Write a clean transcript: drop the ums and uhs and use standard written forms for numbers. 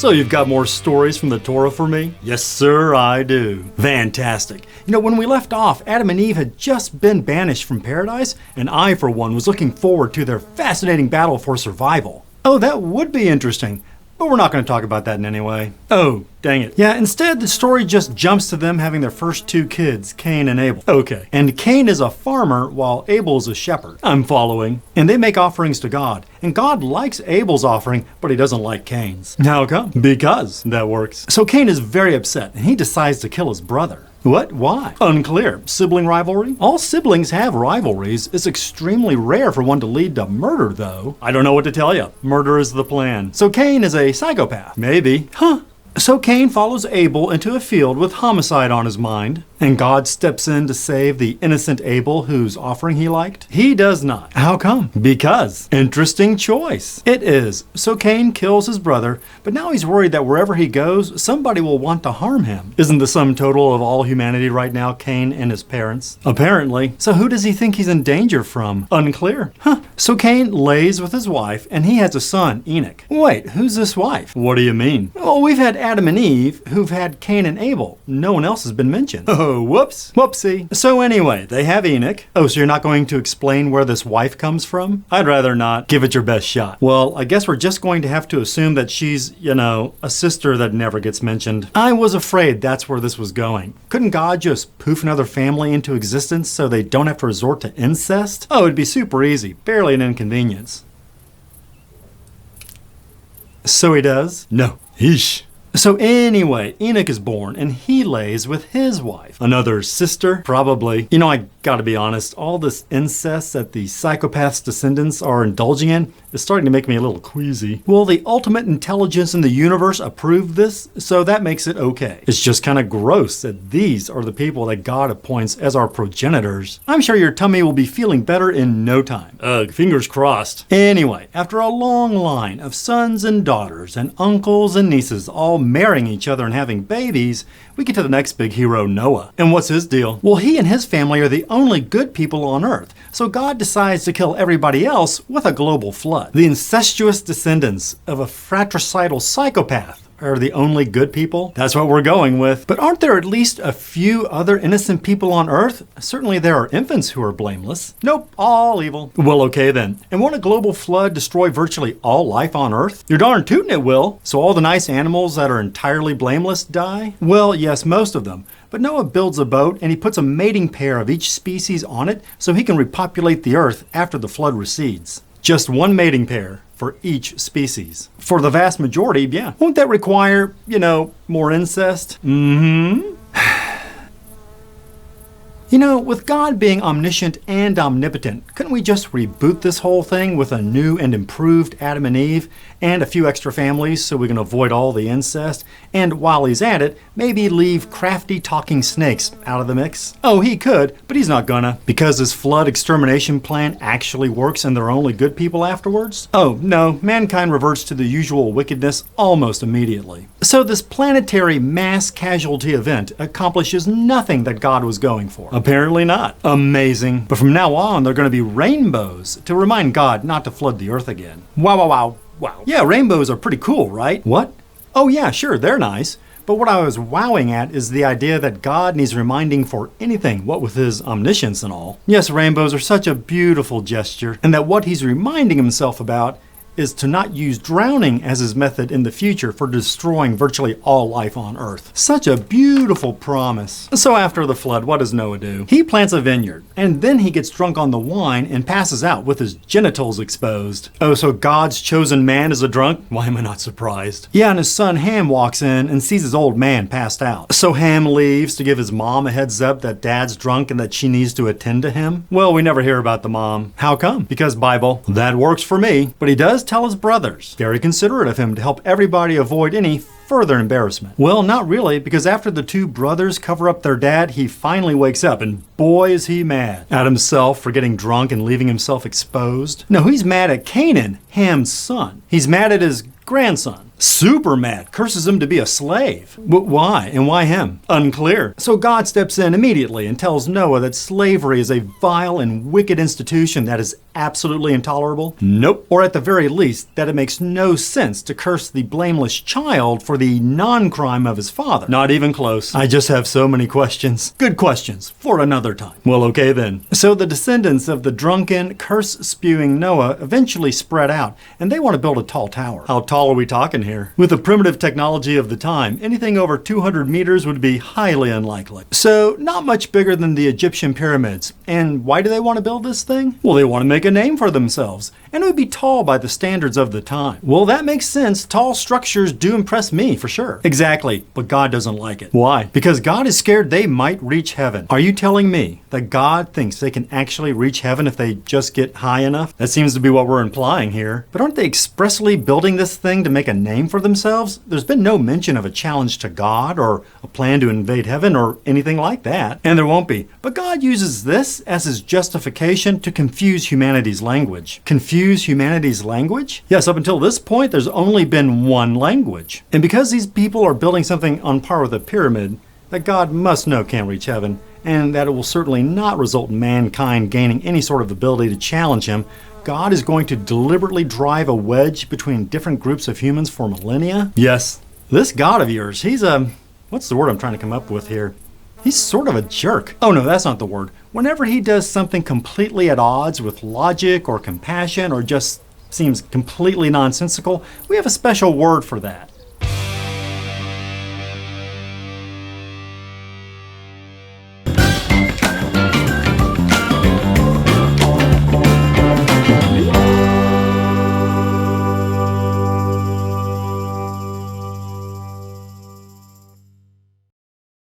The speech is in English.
So you've got more stories from the Torah for me? Yes, sir, I do. Fantastic. You know, when we left off, Adam and Eve had just been banished from paradise, and I, for one, was looking forward to their fascinating battle for survival. Oh, that would be interesting. But we're not going to talk about that in any way. Oh, dang it. Yeah, instead the story just jumps to them having their first two kids, Cain and Abel. Okay. And Cain is a farmer while Abel is a shepherd. I'm following. And they make offerings to God. And God likes Abel's offering, but he doesn't like Cain's. How come? Because that works. So Cain is very upset and he decides to kill his brother. What? Why? Unclear. Sibling rivalry? All siblings have rivalries. It's extremely rare for one to lead to murder, though. I don't know what to tell you. Murder is the plan. So Cain is a psychopath. Maybe. Huh. So Cain follows Abel into a field with homicide on his mind, and God steps in to save the innocent Abel whose offering he liked? He does not. How come? Because. Interesting choice. It is. So Cain kills his brother, but now he's worried that wherever he goes, somebody will want to harm him. Isn't the sum total of all humanity right now Cain and his parents? Apparently. So who does he think he's in danger from? Unclear. Huh. So Cain lays with his wife, and he has a son, Enoch. Wait, who's this wife? What do you mean? Well, we've had Adam and Eve who've had Cain and Abel. No one else has been mentioned. Oh, whoops. Whoopsie. So anyway, they have Enoch. Oh, so you're not going to explain where this wife comes from? I'd rather not. Give it your best shot. Well, I guess we're just going to have to assume that she's, a sister that never gets mentioned. I was afraid that's where this was going. Couldn't God just poof another family into existence so they don't have to resort to incest? Oh, it'd be super easy. Barely an inconvenience. So he does? No. Yeesh. So anyway, Enoch is born, and he lays with his wife. Another sister? Probably. I gotta be honest, all this incest that the psychopath's descendants are indulging in is starting to make me a little queasy. Well, the ultimate intelligence in the universe approved this, so that makes it okay. It's just kind of gross that these are the people that God appoints as our progenitors. I'm sure your tummy will be feeling better in no time. Fingers crossed. Anyway, after a long line of sons and daughters and uncles and nieces all marrying each other and having babies, we get to the next big hero, Noah. And what's his deal? Well, he and his family are the only good people on Earth, so God decides to kill everybody else with a global flood. The incestuous descendants of a fratricidal psychopath are the only good people? That's what we're going with. But aren't there at least a few other innocent people on Earth? Certainly there are infants who are blameless. Nope, all evil. Well, okay then. And won't a global flood destroy virtually all life on Earth? You're darn tootin' it will. So all the nice animals that are entirely blameless die? Well, yes, most of them. But Noah builds a boat and he puts a mating pair of each species on it so he can repopulate the Earth after the flood recedes. Just one mating pair for each species. For the vast majority, yeah. Won't that require, more incest? Mm-hmm. With God being omniscient and omnipotent, couldn't we just reboot this whole thing with a new and improved Adam and Eve and a few extra families so we can avoid all the incest? And while he's at it, maybe leave crafty talking snakes out of the mix? Oh, he could, but he's not gonna, because his flood extermination plan actually works and they're only good people afterwards? Oh, no, mankind reverts to the usual wickedness almost immediately. So this planetary mass casualty event accomplishes nothing that God was going for. Apparently not. Amazing. But from now on, they're going to be rainbows to remind God not to flood the earth again. Wow, wow, wow, wow. Yeah, rainbows are pretty cool, right? What? Oh yeah, sure, they're nice. But what I was wowing at is the idea that God needs reminding for anything, what with his omniscience and all. Yes, rainbows are such a beautiful gesture, and that what he's reminding himself about is to not use drowning as his method in the future for destroying virtually all life on Earth. Such a beautiful promise. So after the flood, what does Noah do? He plants a vineyard, and then he gets drunk on the wine and passes out with his genitals exposed. Oh, so God's chosen man is a drunk? Why am I not surprised? Yeah, and his son Ham walks in and sees his old man passed out. So Ham leaves to give his mom a heads up that dad's drunk and that she needs to attend to him. Well, we never hear about the mom. How come? Because Bible. That works for me. But he does tell his brothers. Very considerate of him to help everybody avoid any further embarrassment. Well, not really, because after the two brothers cover up their dad, he finally wakes up, and boy is he mad at himself for getting drunk and leaving himself exposed. No, he's mad at Canaan, Ham's son. He's mad at his grandson. Super mad, curses him to be a slave. But why? And why him? Unclear. So God steps in immediately and tells Noah that slavery is a vile and wicked institution that is absolutely intolerable? Nope. Or at the very least, that it makes no sense to curse the blameless child for the non-crime of his father. Not even close. I just have so many questions. Good questions for another time. Well, okay then. So the descendants of the drunken, curse-spewing Noah eventually spread out, and they want to build a tall tower. How tall are we talking here? With the primitive technology of the time, anything over 200 meters would be highly unlikely. So, not much bigger than the Egyptian pyramids. And why do they want to build this thing? Well, they want to make a name for themselves, and it would be tall by the standards of the time. Well, that makes sense. Tall structures do impress me, for sure. Exactly, but God doesn't like it. Why? Because God is scared they might reach heaven. Are you telling me that God thinks they can actually reach heaven if they just get high enough? That seems to be what we're implying here. But aren't they expressly building this thing to make a name for themselves? There's been no mention of a challenge to God or a plan to invade heaven or anything like that. And there won't be. But God uses this as his justification to confuse humanity's language. Confuse humanity's language? Yes, up until this point, there's only been one language. And because these people are building something on par with a pyramid, that God must know can't reach heaven, and that it will certainly not result in mankind gaining any sort of ability to challenge him, God is going to deliberately drive a wedge between different groups of humans for millennia? Yes. This God of yours, he's what's the word I'm trying to come up with here? He's sort of a jerk. Oh no, that's not the word. Whenever he does something completely at odds with logic or compassion or just seems completely nonsensical, we have a special word for that.